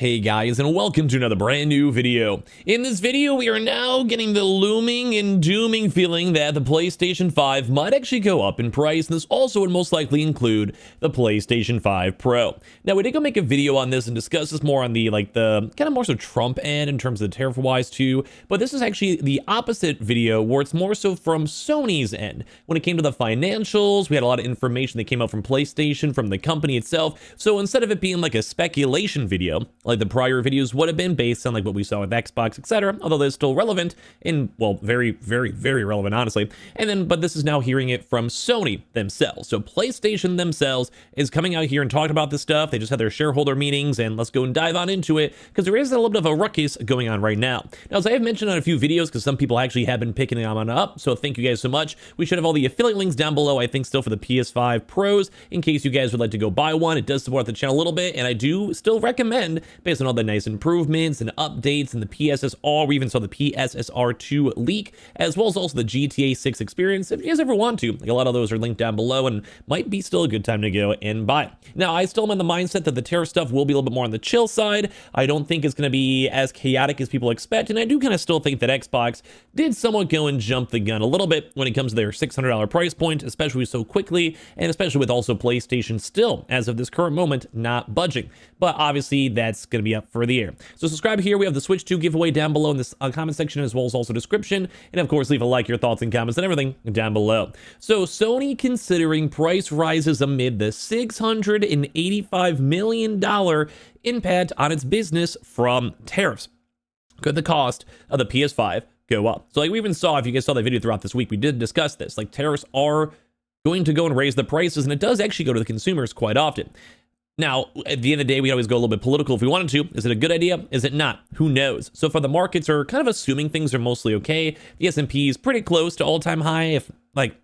Hey guys, and welcome to another brand new video. In this video, we are now getting the looming and dooming feeling that the PlayStation 5 might actually go up in price, and this also would most likely include the PlayStation 5 Pro. Now, we did go make a video on this and discuss this more on the kind of more so Trump end in terms of the tariff-wise too, but this is actually the opposite video where it's more so from Sony's end. When it came to the financials, we had a lot of information that came out from PlayStation, from the company itself, so instead of it being like a speculation video, like the prior videos would have been based on like what we saw with Xbox, etc. Although they're still relevant and, well, very, very, very relevant, honestly. And then, but this is now hearing it from Sony themselves. So PlayStation themselves is coming out here and talking about this stuff. They just had their shareholder meetings, and let's go and dive on into it because there is a little bit of a ruckus going on right now. Now, as I have mentioned on a few videos, because some people actually have been picking them on up, so thank you guys so much. We should have all the affiliate links down below, I think, still for the PS5 Pros, in case you guys would like to go buy one. It does support the channel a little bit, and I do still recommend, based on all the nice improvements and updates and the PSSR, we even saw the PSSR2 leak, as well as also the GTA 6 experience, if you guys ever want to. Like, a lot of those are linked down below and might be still a good time to go and buy. Now, I still am in the mindset that the tariff stuff will be a little bit more on the chill side. I don't think it's going to be as chaotic as people expect, and I do kind of still think that Xbox did somewhat go and jump the gun a little bit when it comes to their $600 price point, especially so quickly, and especially with also PlayStation still, as of this current moment, not budging. But obviously, that's going to be up for the air. So subscribe here. We have the Switch 2 giveaway down below in this comment section, as well as also description. And of course, leave a like, your thoughts and comments and everything down below. So Sony considering price rises amid the $685 million impact on its business from tariffs. Could the cost of the PS5 go up? So like we even saw, if you guys saw that video throughout this week, we did discuss this. Like, tariffs are going to go and raise the prices, and it does actually go to the consumers quite often. Now, at the end of the day, we always go a little bit political if we wanted to. Is it a good idea? Is it not? Who knows? So far, the markets are kind of assuming things are mostly okay. The S&P is pretty close to all-time high, if like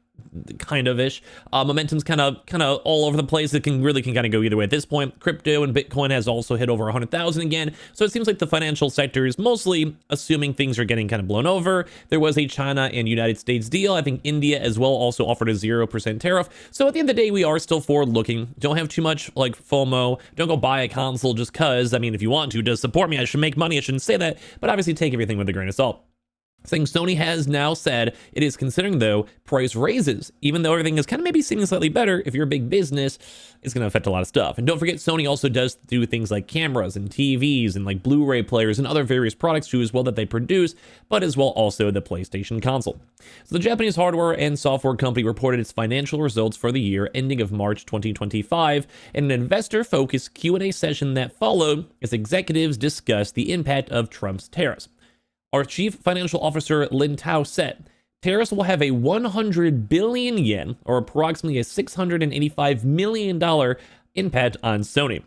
kind of ish. Momentum's kind of all over the place. It can kind of go either way at this point. Crypto and Bitcoin has also hit over 100,000 again. So it seems like the financial sector is mostly assuming things are getting kind of blown over. There was a China and United States deal. I think India as well also offered a 0% tariff. So at the end of the day, we are still forward looking. Don't have too much like FOMO. Don't go buy a console just cause. I mean, if you want to, does support me. I should make money. I shouldn't say that, but obviously take everything with a grain of salt. Saying Sony has now said it is considering, though, price raises. Even though everything is kind of maybe seeming slightly better, if you're a big business, it's going to affect a lot of stuff. And don't forget, Sony also does do things like cameras and TVs and like Blu-ray players and other various products too as well that they produce, but as well also the PlayStation console. So the Japanese hardware and software company reported its financial results for the year ending of March 2025 in an investor-focused Q&A session that followed as executives discussed the impact of Trump's tariffs. Our chief financial officer, Lin Tao, said, tariffs will have a 100 billion yen, or approximately a $685 million impact on Sony,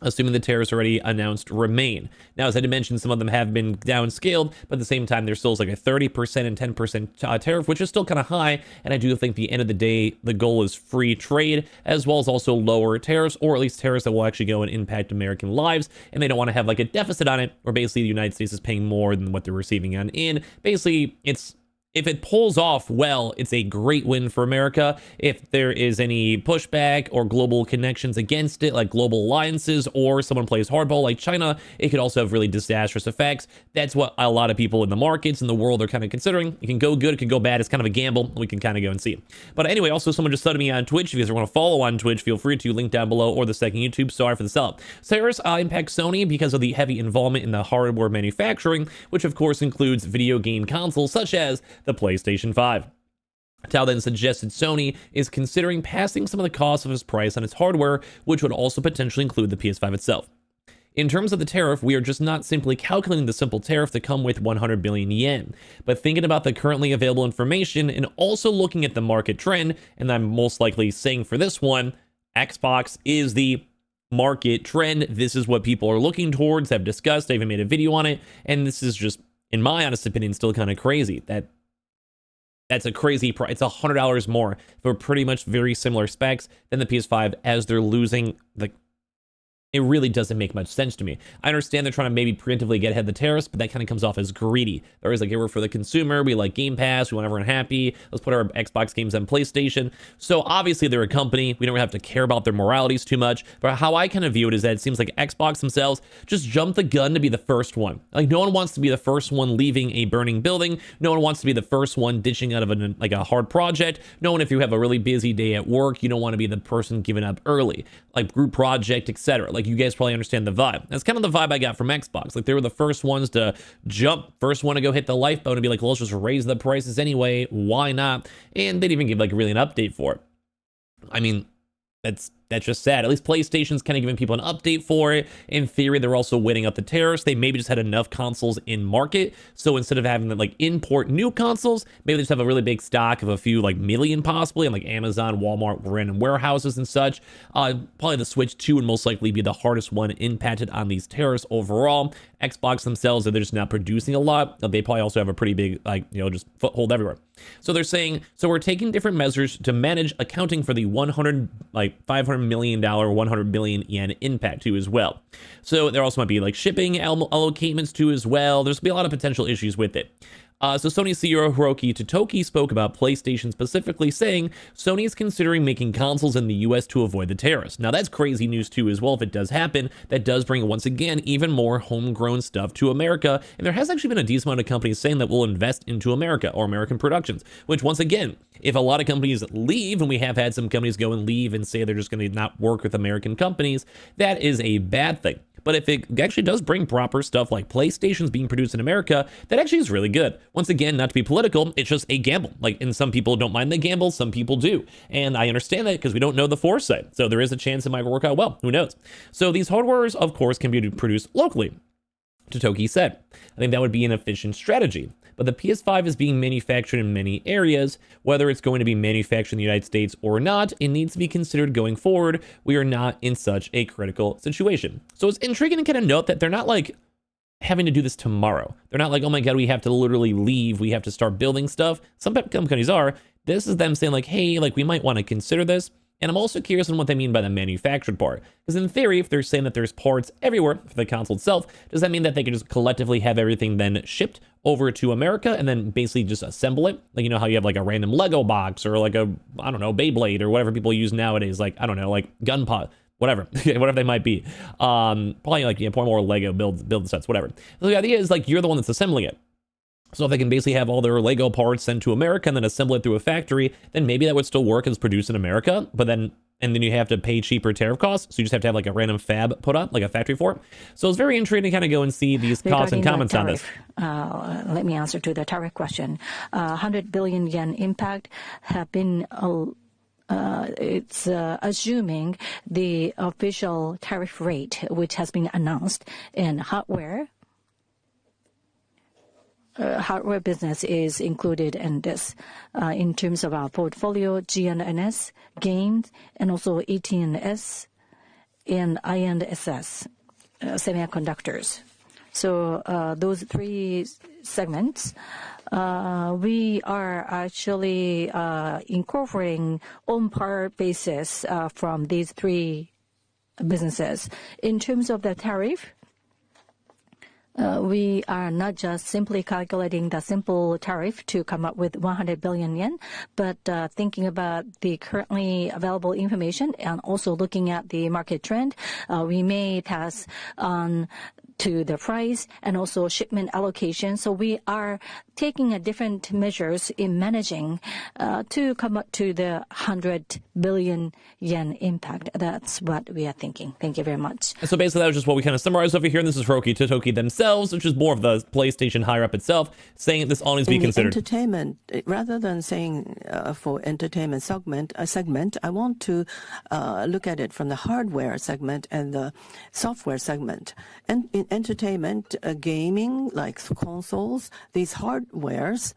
assuming the tariffs already announced remain. Now, as I did mention, some of them have been downscaled, but at the same time, there's still like a 30% and 10% tariff, which is still kind of high. And I do think at the end of the day, the goal is free trade, as well as also lower tariffs, or at least tariffs that will actually go and impact American lives. And they don't want to have like a deficit on it, where basically the United States is paying more than what they're receiving on in. Basically, if it pulls off well, it's a great win for America. If there is any pushback or global connections against it, like global alliances, or someone plays hardball like China, it could also have really disastrous effects. That's what a lot of people in the markets in the world are kind of considering. It can go good, it can go bad. It's kind of a gamble. We can kind of go and see. But anyway, also someone just started me on Twitch. If you guys want to follow on Twitch, feel free to, link down below, or the second YouTube. Sorry for the sell. Tariffs impact Sony because of the heavy involvement in the hardware manufacturing, which of course includes video game consoles such as the PlayStation 5. Tao then suggested Sony is considering passing some of the costs of its price on its hardware, which would also potentially include the PS5 itself. In terms of the tariff, we are just not simply calculating the simple tariff to come with 100 billion yen, but thinking about the currently available information and also looking at the market trend, and I'm most likely saying for this one, Xbox is the market trend. This is what people are looking towards, have discussed, I even made a video on it, and this is just, in my honest opinion, still kind of crazy. That's a crazy price. It's $100 more for pretty much very similar specs than the PS5, as they're losing it really doesn't make much sense to me. I understand they're trying to maybe preemptively get ahead of the tariffs, but that kind of comes off as greedy. They're always like, hey, we're for the consumer. We like Game Pass. We want everyone happy. Let's put our Xbox games on PlayStation. So obviously they're a company. We don't have to care about their moralities too much. But how I kind of view it is that it seems like Xbox themselves just jumped the gun to be the first one. Like no one wants to be the first one leaving a burning building. No one wants to be the first one ditching out of a hard project. No one, if you have a really busy day at work, you don't want to be the person giving up early, like group project, etc. Like you guys probably understand the vibe. That's kind of the vibe I got from Xbox. Like they were the first ones to jump, first one to go hit the lifeboat and be like, well, let's just raise the prices anyway. Why not? And they didn't even give like really an update for it. I mean, that's just sad. At least PlayStation's kind of giving people an update for it. In theory, they're also waiting up the tariffs. They maybe just had enough consoles in market. So instead of having to like import new consoles, maybe they just have a really big stock of a few like million possibly on like Amazon, Walmart, random warehouses and such. Probably the Switch 2 would most likely be the hardest one impacted on these tariffs overall. Xbox themselves, they're just not producing a lot. They probably also have a pretty big, just foothold everywhere. So they're saying, so we're taking different measures to manage accounting for the $500 million, 100 billion yen impact too as well. So there also might be like shipping allocatements too as well. There's be a lot of potential issues with it. So Sony CEO Hiroki Totoki spoke about PlayStation specifically, saying Sony is considering making consoles in the US to avoid the tariffs. Now that's crazy news too as well. If it does happen, that does bring once again even more homegrown stuff to America. And there has actually been a decent amount of companies saying that we'll invest into America or American productions, which once again, if a lot of companies leave, and we have had some companies go and leave and say they're just going to not work with American companies, that is a bad thing. But if it actually does bring proper stuff like PlayStations being produced in America, that actually is really good. Once again, not to be political, it's just a gamble. And some people don't mind the gamble, some people do. And I understand that because we don't know the foresight. So there is a chance it might work out well. Who knows? So these hardwares, of course, can be produced locally, Totoki said. I think that would be an efficient strategy. But the PS5 is being manufactured in many areas. Whether it's going to be manufactured in the United States or not, it needs to be considered going forward. We are not in such a critical situation. So it's intriguing to kind of note that they're not like having to do this tomorrow. They're not like, oh my God, we have to literally leave. We have to start building stuff. Some companies are. This is them saying like, hey, like we might want to consider this. And I'm also curious on what they mean by the manufactured part. Because in theory, if they're saying that there's parts everywhere for the console itself, does that mean that they can just collectively have everything then shipped over to America and then basically just assemble it? Like, you know how you have like a random Lego box or like a, I don't know, Beyblade or whatever people use nowadays, like, I don't know, like gun pot, whatever, whatever they might be. Probably like, probably more Lego build sets, whatever. So the idea is like, you're the one that's assembling it. So if they can basically have all their Lego parts sent to America and then assemble it through a factory, then maybe that would still work as produced in America, but then you have to pay cheaper tariff costs. So you just have to have like a random fab put up, like a factory for it. So it's very intriguing to kind of go and see these costs and comments on this. Let me answer to the tariff question. 100 billion yen impact have been it's assuming the official tariff rate, which has been announced in hardware. Hardware business is included in this. In terms of our portfolio, GNS, games, and also ETNS and INSS, semiconductors. So those three segments, we are actually incorporating on par basis from these three businesses. In terms of the tariff, we are not just simply calculating the simple tariff to come up with 100 billion yen, but thinking about the currently available information and also looking at the market trend, we may pass on to the price and also shipment allocation. So we are taking a different measures in managing to come up to the 100 billion yen impact. That's what we are thinking. Thank you very much. So basically that was just what we kind of summarized over here. And this is Hiroki Totoki themselves, which is more of the PlayStation higher up itself, saying this all needs to be considered. Entertainment, rather than saying for entertainment segment, I want to look at it from the hardware segment and the software segment. And in entertainment, gaming, like consoles, these hardwares,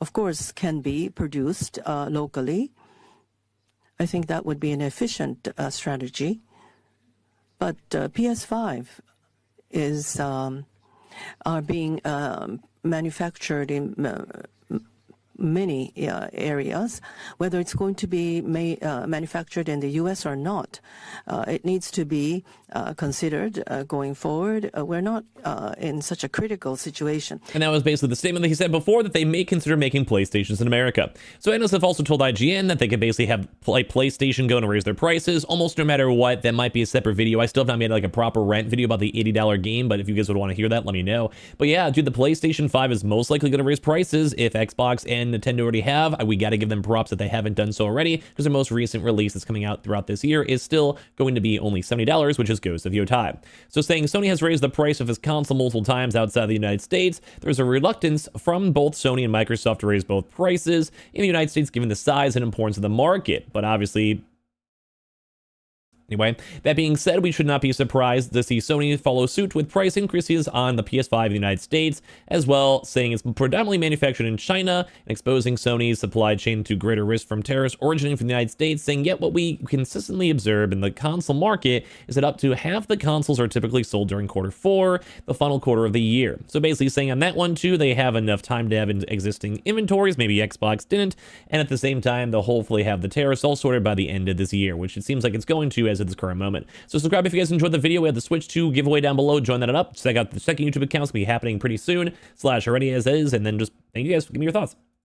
of course, can be produced locally. I think that would be an efficient strategy. But PS5 are being manufactured in many areas. Whether it's going to be manufactured in the U.S. or not, it needs to be considered going forward. We're not in such a critical situation. And that was basically the statement that he said before, that they may consider making PlayStations in America. So analysts have also told IGN that they could basically have PlayStation go and raise their prices almost no matter what. That might be a separate video. I still have not made like a proper rant video about the $80 game, but if you guys would want to hear that, let me know. But yeah, dude, the PlayStation 5 is most likely going to raise prices if Xbox and Nintendo already have. We got to give them props that they haven't done so already, because their most recent release that's coming out throughout this year is still going to be only $70, which is Ghost of Yotai. So saying Sony has raised the price of his console multiple times outside the United States, there's a reluctance from both Sony and Microsoft to raise both prices in the United States given the size and importance of the market. But obviously, anyway, that being said, we should not be surprised to see Sony follow suit with price increases on the PS5 in the United States as well, saying it's predominantly manufactured in China and exposing Sony's supply chain to greater risk from tariffs originating from the United States, saying yet what we consistently observe in the console market is that up to half the consoles are typically sold during Q4, the final quarter of the year. So basically saying on that one too, they have enough time to have existing inventories, maybe Xbox didn't, and at the same time, they'll hopefully have the tariffs all sorted by the end of this year, which it seems like it's going to as of this current moment. So subscribe if you guys enjoyed the video. We have the Switch 2 giveaway down below. Join that up. Check out the second YouTube account. It's going to be happening pretty soon. / already as is. And then just thank you guys for giving me your thoughts.